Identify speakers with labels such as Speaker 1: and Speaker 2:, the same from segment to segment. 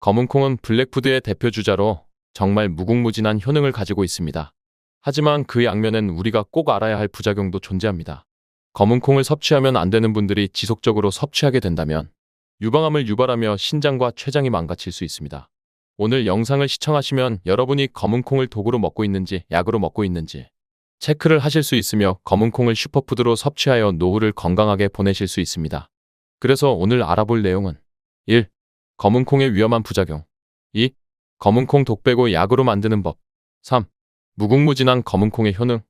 Speaker 1: 검은 콩은 블랙푸드의 대표 주자로 정말 무궁무진한 효능을 가지고 있습니다. 하지만 그 양면엔 우리가 꼭 알아야 할 부작용도 존재합니다. 검은 콩을 섭취하면 안 되는 분들이 지속적으로 섭취하게 된다면 유방암을 유발하며 신장과 췌장이 망가질 수 있습니다. 오늘 영상을 시청하시면 여러분이 검은 콩을 도구로 먹고 있는지 약으로 먹고 있는지 체크를 하실 수 있으며 검은 콩을 슈퍼푸드로 섭취하여 노후를 건강하게 보내실 수 있습니다. 그래서 오늘 알아볼 내용은 1. 검은 콩의 위험한 부작용 2. 검은 콩 독 빼고 약으로 만드는 법 3. 무궁무진한 검은 콩의 효능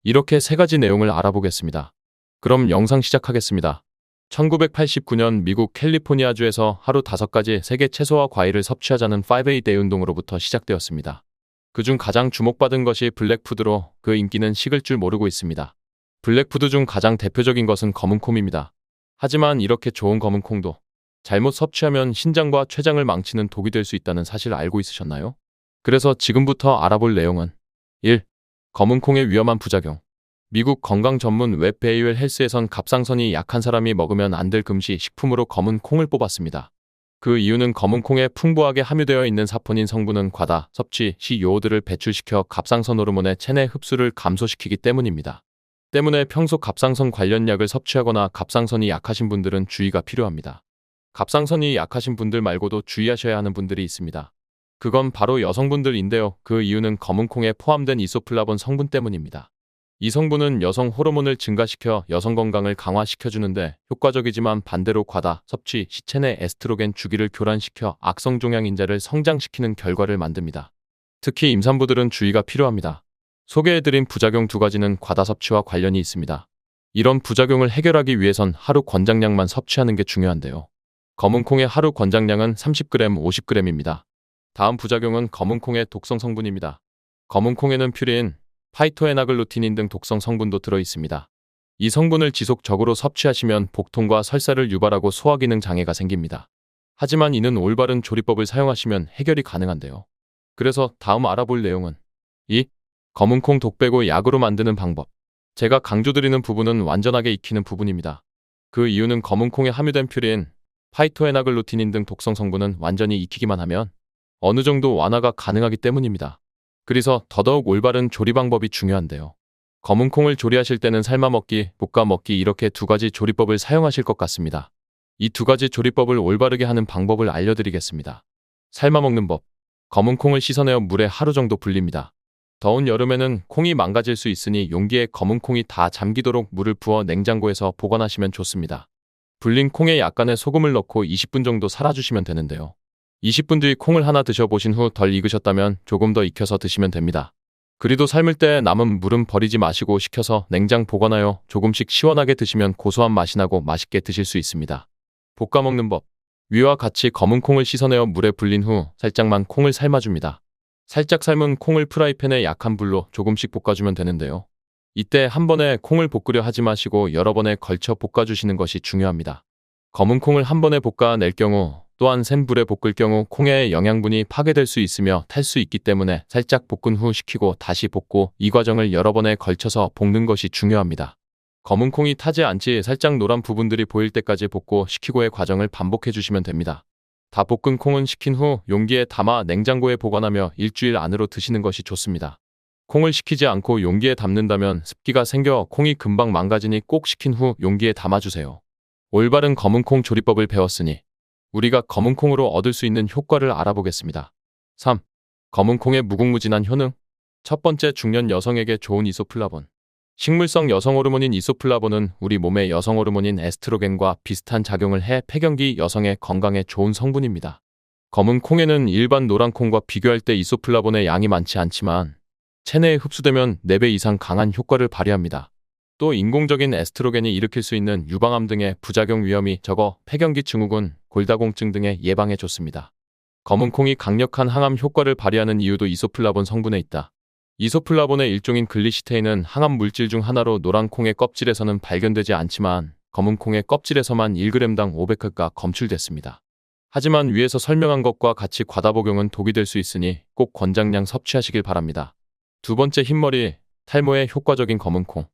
Speaker 1: 이렇게 세 가지 내용을 알아보겠습니다. 그럼 영상 시작하겠습니다. 1989년 미국 캘리포니아주에서 하루 5가지 세계 채소와 과일을 섭취하자는 5A 운동으로부터 시작되었습니다. 그중 가장 주목받은 것이 블랙푸드로 그 인기는 식을 줄 모르고 있습니다. 블랙푸드 중 가장 대표적인 것은 검은 콩입니다. 하지만 이렇게 좋은 검은 콩도 잘못 섭취하면 신장과 췌장을 망치는 독이 될 수 있다는 사실을 알고 있으셨나요? 그래서 지금부터 알아볼 내용은 1. 검은 콩의 위험한 부작용 미국 건강 전문 웹 베이웰 헬스에선 갑상선이 약한 사람이 먹으면 안 될 금시 식품으로 검은 콩을 뽑았습니다. 그 이유는 검은 콩에 풍부하게 함유되어 있는 사포닌 성분은 과다 섭취 시 요오드를 배출시켜 갑상선 호르몬의 체내 흡수를 감소시키기 때문입니다. 때문에 평소 갑상선 관련 약을 섭취하거나 갑상선이 약하신 분들은 주의가 필요합니다. 갑상선이 약하신 분들 말고도 주의하셔야 하는 분들이 있습니다. 그건 바로 여성분들인데요. 그 이유는 검은 콩에 포함된 이소플라본 성분 때문입니다. 이 성분은 여성 호르몬을 증가시켜 여성 건강을 강화시켜주는데 효과적이지만 반대로 과다 섭취 시 체내 에스트로겐 주기를 교란시켜 악성 종양인자를 성장시키는 결과를 만듭니다. 특히 임산부들은 주의가 필요합니다. 소개해드린 부작용 2가지는 과다 섭취와 관련이 있습니다. 이런 부작용을 해결하기 위해선 하루 권장량만 섭취하는 게 중요한데요. 검은 콩의 하루 권장량은 30g, 50g입니다. 다음 부작용은 검은 콩의 독성 성분입니다. 검은 콩에는 퓨린, 파이토에나글루티닌 등 독성 성분도 들어있습니다. 이 성분을 지속적으로 섭취하시면 복통과 설사를 유발하고 소화기능 장애가 생깁니다. 하지만 이는 올바른 조리법을 사용하시면 해결이 가능한데요. 그래서 다음 알아볼 내용은 2. 검은 콩 독 빼고 약으로 만드는 방법 제가 강조드리는 부분은 완전하게 익히는 부분입니다. 그 이유는 검은 콩에 함유된 퓨린, 파이토에나글루티닌 등 독성 성분은 완전히 익히기만 하면 어느 정도 완화가 가능하기 때문입니다. 그래서 더더욱 올바른 조리 방법이 중요한데요. 검은 콩을 조리하실 때는 삶아 먹기, 볶아 먹기 이렇게 2가지 조리법을 사용하실 것 같습니다. 이 2가지 조리법을 올바르게 하는 방법을 알려드리겠습니다. 삶아 먹는 법. 검은 콩을 씻어내어 물에 하루 정도 불립니다. 더운 여름에는 콩이 망가질 수 있으니 용기에 검은 콩이 다 잠기도록 물을 부어 냉장고에서 보관하시면 좋습니다. 불린 콩에 약간의 소금을 넣고 20분 정도 살아주시면 되는데요. 20분 뒤 콩을 하나 드셔보신 후 덜 익으셨다면 조금 더 익혀서 드시면 됩니다. 그리도 삶을 때 남은 물은 버리지 마시고 식혀서 냉장 보관하여 조금씩 시원하게 드시면 고소한 맛이 나고 맛있게 드실 수 있습니다. 볶아 먹는 법. 위와 같이 검은 콩을 씻어내어 물에 불린 후 살짝만 콩을 삶아줍니다. 살짝 삶은 콩을 프라이팬에 약한 불로 조금씩 볶아주면 되는데요. 이때 한 번에 콩을 볶으려 하지 마시고 여러 번에 걸쳐 볶아주시는 것이 중요합니다. 검은 콩을 한 번에 볶아낼 경우 또한 센 불에 볶을 경우 콩의 영양분이 파괴될 수 있으며 탈 수 있기 때문에 살짝 볶은 후 식히고 다시 볶고 이 과정을 여러 번에 걸쳐서 볶는 것이 중요합니다. 검은 콩이 타지 않지 살짝 노란 부분들이 보일 때까지 볶고 식히고의 과정을 반복해 주시면 됩니다. 다 볶은 콩은 식힌 후 용기에 담아 냉장고에 보관하며 일주일 안으로 드시는 것이 좋습니다. 콩을 식히지 않고 용기에 담는다면 습기가 생겨 콩이 금방 망가지니 꼭 식힌 후 용기에 담아주세요. 올바른 검은 콩 조리법을 배웠으니 우리가 검은 콩으로 얻을 수 있는 효과를 알아보겠습니다. 3. 검은 콩의 무궁무진한 효능. 첫 번째, 중년 여성에게 좋은 이소플라본. 식물성 여성 호르몬인 이소플라본은 우리 몸의 여성 호르몬인 에스트로겐과 비슷한 작용을 해 폐경기 여성의 건강에 좋은 성분입니다. 검은 콩에는 일반 노란 콩과 비교할 때 이소플라본의 양이 많지 않지만 체내에 흡수되면 4배 이상 강한 효과를 발휘합니다. 또 인공적인 에스트로겐이 일으킬 수 있는 유방암 등의 부작용 위험이 적어 폐경기 증후군, 골다공증 등의 예방에 좋습니다. 검은 콩이 강력한 항암 효과를 발휘하는 이유도 이소플라본 성분에 있다. 이소플라본의 일종인 글리시테인은 항암 물질 중 하나로 노란 콩의 껍질에서는 발견되지 않지만 검은 콩의 껍질에서만 1g당 500회가 검출됐습니다. 하지만 위에서 설명한 것과 같이 과다 복용은 독이 될 수 있으니 꼭 권장량 섭취하시길 바랍니다. 두 번째, 흰머리, 탈모에 효과적인 검은 콩.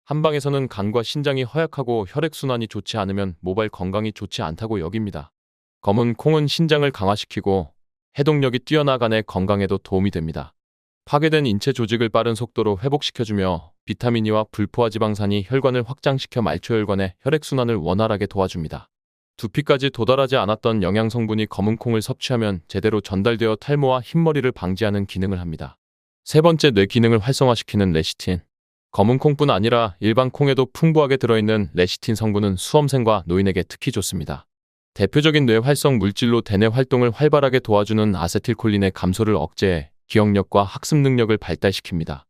Speaker 1: 한방에서는 간과 신장이 허약하고 혈액순환이 좋지 않으면 모발 건강이 좋지 않다고 여깁니다. 검은 콩은 신장을 강화시키고 해독력이 뛰어나간에 건강에도 도움이 됩니다. 파괴된 인체 조직을 빠른 속도로 회복시켜주며 비타민 E와 불포화 지방산이 혈관을 확장시켜 말초혈관의 혈액순환을 원활하게 도와줍니다. 두피까지 도달하지 않았던 영양 성분이 검은 콩을 섭취하면 제대로 전달되어 탈모와 흰머리를 방지하는 기능을 합니다. 세 번째, 뇌 기능을 활성화시키는 레시틴. 검은 콩뿐 아니라 일반 콩에도 풍부하게 들어있는 레시틴 성분은 수험생과 노인에게 특히 좋습니다. 대표적인 뇌 활성 물질로 대뇌 활동을 활발하게 도와주는 아세틸콜린의 감소를 억제해 기억력과 학습 능력을 발달시킵니다.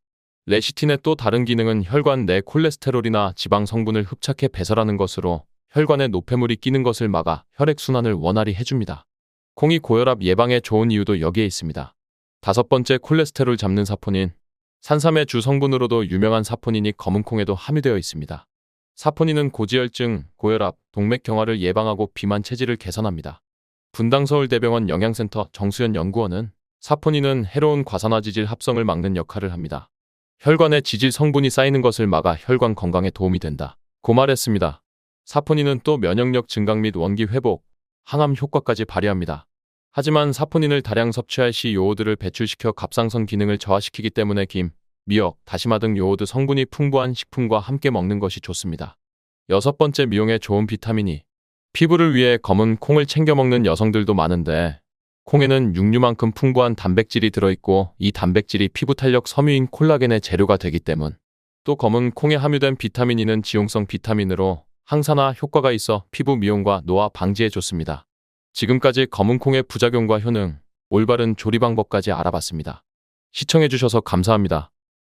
Speaker 1: 레시틴의 또 다른 기능은 혈관 내 콜레스테롤이나 지방 성분을 흡착해 배설하는 것으로 혈관에 노폐물이 끼는 것을 막아 혈액순환을 원활히 해줍니다. 콩이 고혈압 예방에 좋은 이유도 여기에 있습니다. 다섯 번째, 콜레스테롤 잡는 사포닌. 산삼의 주 성분으로도 유명한 사포닌이 검은 콩에도 함유되어 있습니다. 사포닌은 고지혈증, 고혈압, 동맥경화를 예방하고 비만 체질을 개선합니다. 분당서울대병원 영양센터 정수연 연구원은 사포닌은 해로운 과산화지질 합성을 막는 역할을 합니다. 혈관에 지질 성분이 쌓이는 것을 막아 혈관 건강에 도움이 된다 고 말했습니다. 사포닌은 또 면역력 증강 및 원기 회복, 항암 효과까지 발휘합니다. 하지만 사포닌을 다량 섭취할 시 요오드를 배출시켜 갑상선 기능을 저하시키기 때문에 김, 미역, 다시마 등 요오드 성분이 풍부한 식품과 함께 먹는 것이 좋습니다. 여섯 번째, 미용에 좋은 비타민 E. 피부를 위해 검은 콩을 챙겨 먹는 여성들도 많은데 콩에는 육류만큼 풍부한 단백질이 들어있고 이 단백질이 피부 탄력 섬유인 콜라겐의 재료가 되기 때문. 또 검은 콩에 함유된 비타민 E는 지용성 비타민으로 항산화 효과가 있어 피부 미용과 노화 방지에 좋습니다. 지금까지 검은 콩의 부작용과 효능, 올바른 조리 방법까지 알아봤습니다. 시청해주셔서 감사합니다.